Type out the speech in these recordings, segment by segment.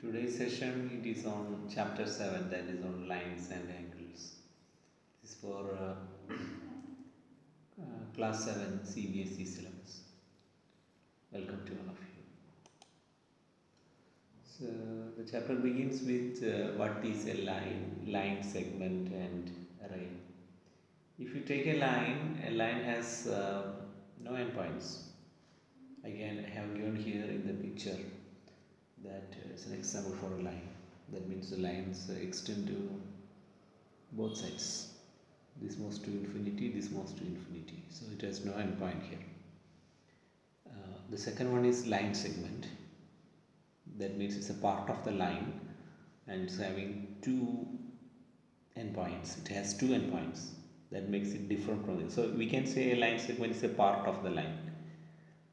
Today's session it is on chapter 7, that is on lines and angles. This is for class 7 CBSE syllabus. Welcome to all of you. So the chapter begins with what is a line, segment and array. If you take a line has no endpoints. Again, I have given here in the picture that is an example for a line. That means the lines extend to both sides. This moves to infinity, this moves to infinity. So it has no endpoint here. The second one is line segment. That means it's a part of the line and it's having two endpoints. It has two endpoints. That makes it different from it. So we can say a line segment is a part of the line.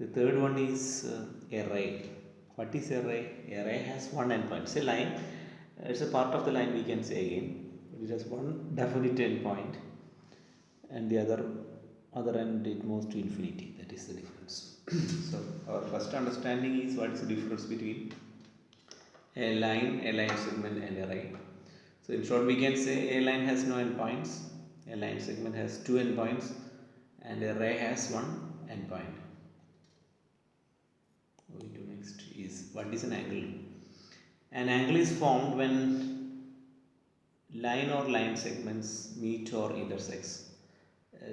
The third one is array. What is array? Array has one endpoint. It's a line. It's a part of the line, we can say again. It has one definite endpoint, and the other end it moves to infinity. That is the difference. So our first understanding is what is the difference between a line segment, and array. So in short, we can say a line has no endpoints, a line segment has two endpoints, and array has one endpoint. Going to next is what is an angle. An angle is formed when line or line segments meet or intersects.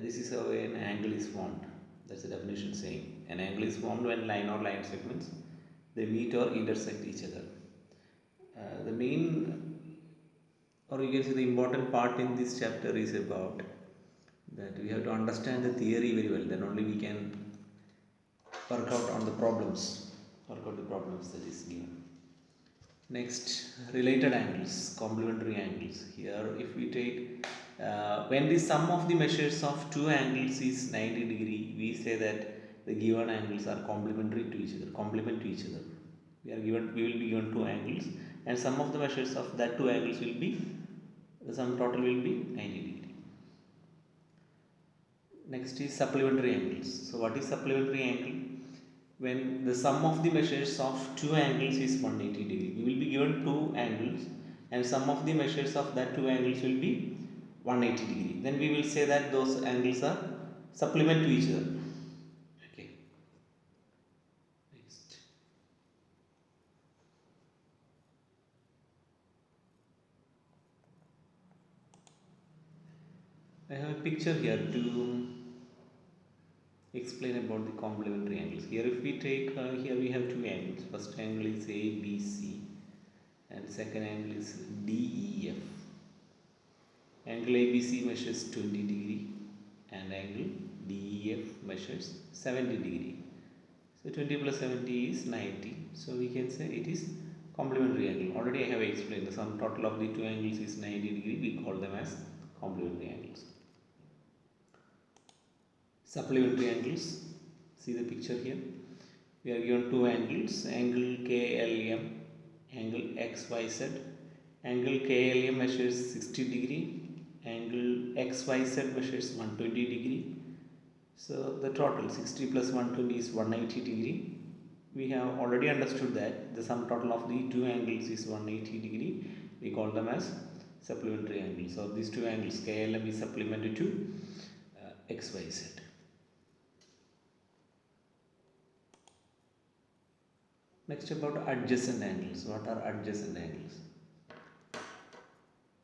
This is how an angle is formed. That's the definition saying. An angle is formed when line or line segments they meet or intersect each other. The main, or you can say the important part in this chapter is about that we have to understand the theory very well. Then only we can work out on the problems. Work out the problems that is given. Next, related angles, complementary angles. Here, if we take when the sum of the measures of two angles is 90 degree, we say that the given angles are complementary to each other, complement to each other. We will be given two angles, and sum of the measures of that two angles will be, the sum total will be 90 degree. Next is supplementary angles. So what is supplementary angle? When the sum of the measures of two angles is 180 degree, we will be given two angles and sum of the measures of that two angles will be 180 degree. Then we will say that those angles are supplement to each other. Okay. Next. I have a picture here to explain about the complementary angles. Here if we take, here we have two angles. First angle is ABC and second angle is DEF. Angle ABC measures 20 degree and angle DEF measures 70 degree. So 20 plus 70 is 90. So we can say it is complementary angle. Already I have explained the sum total of the two angles is 90 degree. We call them as complementary angles. Supplementary angles, see the picture here. We are given two angles, angle KLM, angle XYZ. Angle KLM measures 60 degree, angle XYZ measures 120 degree. So the total 60 plus 120 is 180 degree. We have already understood that the sum total of the two angles is 180 degree. We call them as supplementary angles. So these two angles KLM is supplemented to XYZ. Next, about adjacent angles. What are adjacent angles?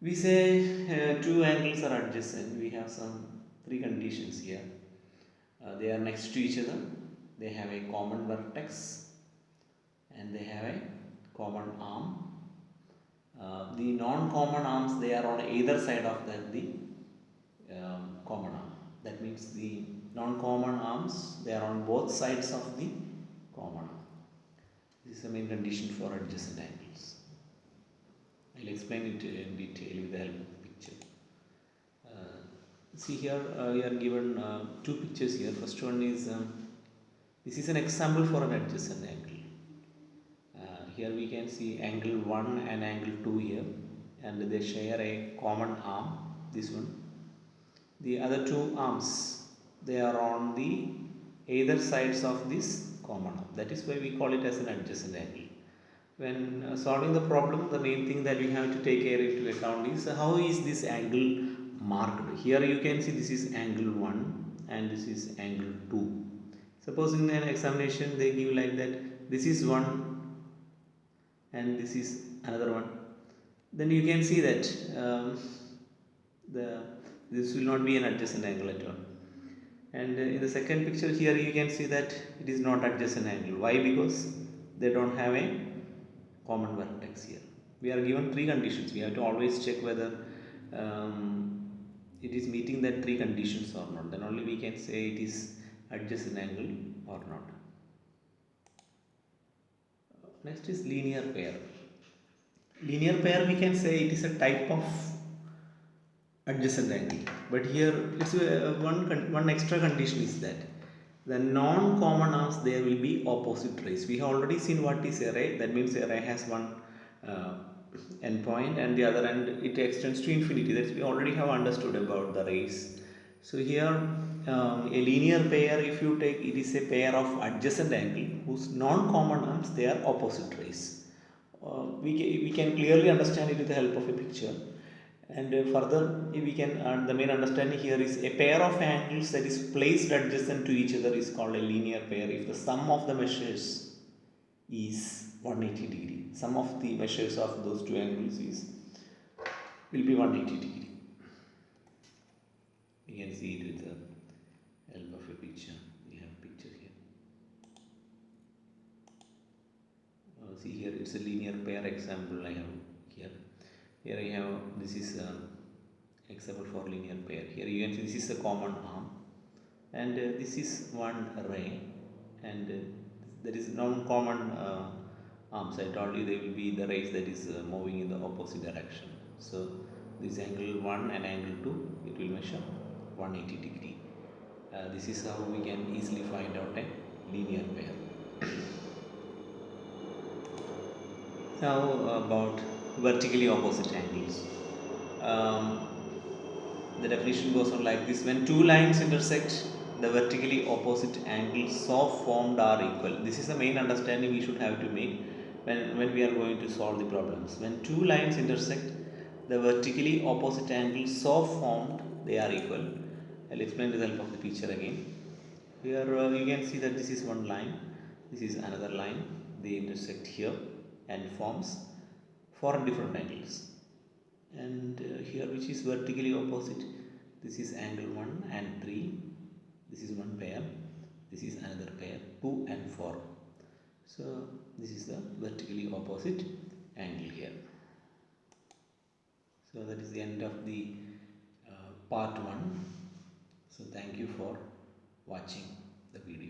We say two angles are adjacent. We have some three conditions here. They are next to each other. They have a common vertex and they have a common arm. The non-common arms, they are on either side of the common arm. That means the non-common arms, they are on both sides of the common arm. This is the main condition for adjacent angles. I will explain it in detail with the help of the picture. See here, we are given two pictures here. First one is, this is an example for an adjacent angle. Here we can see angle 1 and angle 2 here, and they share a common arm, this one. The other two arms, they are on the either sides of this common arm. That is why we call it as an adjacent angle. When solving the problem, the main thing that we have to take care into account is how is this angle marked. Here you can see this is angle 1 and this is angle 2. Suppose in an examination they give like that, this is 1 and this is another one, then you can see that the this will not be an adjacent angle at all. And in the second picture here you can see that it is not adjacent angle. Why? Because they don't have a common vertex here. We are given three conditions. We have to always check whether it is meeting that three conditions or not. Then only we can say it is adjacent angle or not. Next is linear pair. Linear pair, we can say it is a type of adjacent angle, but here it's one extra condition is that the non-common arms there will be opposite rays. We have already seen what is a ray. That means a ray has one uh, endpoint and the other end it extends to infinity. That we already have understood about the rays. So here a linear pair, if you take, it is a pair of adjacent angle whose non-common arms they are opposite rays. We can clearly understand it with the help of a picture. And further we can the main understanding here is a pair of angles that is placed adjacent to each other is called a linear pair if the sum of the measures is 180 degree. Sum of the measures of those two angles is will be 180 degree. You can see it with the help of a picture. We have a picture here. See here, it's a linear pair example I have here. Here I have, this is example for linear pair. Here you can see this is a common arm and this is one ray, and there is non-common arms. I told you they will be the rays that is moving in the opposite direction. So this angle 1 and angle 2, it will measure 180 degree. This is how we can easily find out a linear pair. Now about vertically opposite angles. The definition goes on like this: when two lines intersect, the vertically opposite angles so formed are equal. This is the main understanding we should have to make when we are going to solve the problems. When two lines intersect, the vertically opposite angles so formed they are equal. I'll explain with the help of the picture again. Here you can see that this is one line, this is another line. They intersect here and forms four different angles. And here which is vertically opposite, this is angle 1 and 3, this is one pair, this is another pair, 2 and 4. So this is the vertically opposite angle here. So that is the end of the part 1. So thank you for watching the video.